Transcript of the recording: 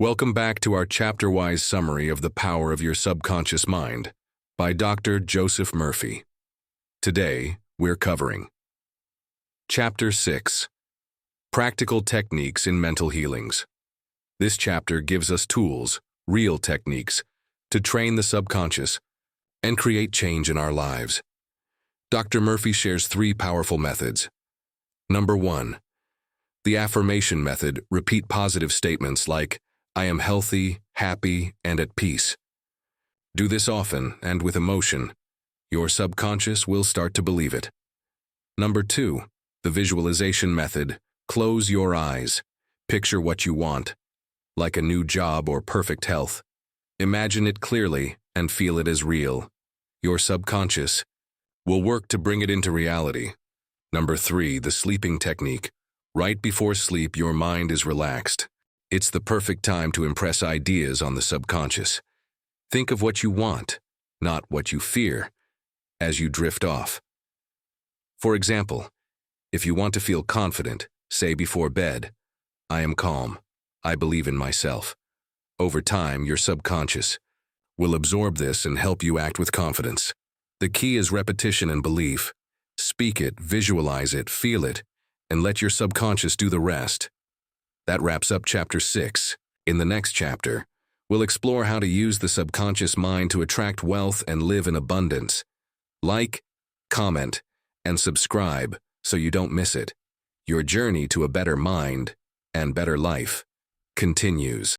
Welcome back to our chapter-wise summary of The Power of Your Subconscious Mind by Dr. Joseph Murphy. Today, we're covering Chapter 6, Practical Techniques in Mental Healings. This chapter gives us tools, real techniques, to train the subconscious and create change in our lives. Dr. Murphy shares 3 powerful methods. Number 1. The affirmation method. Repeat positive statements like, I am healthy, happy, and at peace. Do this often and with emotion. Your subconscious will start to believe it. Number 2. The visualization method. Close your eyes. Picture what you want, like a new job or perfect health. Imagine it clearly and feel it as real. Your subconscious will work to bring it into reality. Number 3. The sleeping technique. Right before sleep, your mind is relaxed. It's the perfect time to impress ideas on the subconscious. Think of what you want, not what you fear, as you drift off. For example, if you want to feel confident, say before bed, I am calm. I believe in myself. Over time, your subconscious will absorb this and help you act with confidence. The key is repetition and belief. Speak it, visualize it, feel it, and let your subconscious do the rest. That wraps up Chapter 6. In the next chapter, we'll explore how to use the subconscious mind to attract wealth and live in abundance. Like, comment, and subscribe so you don't miss it. Your journey to a better mind and better life continues.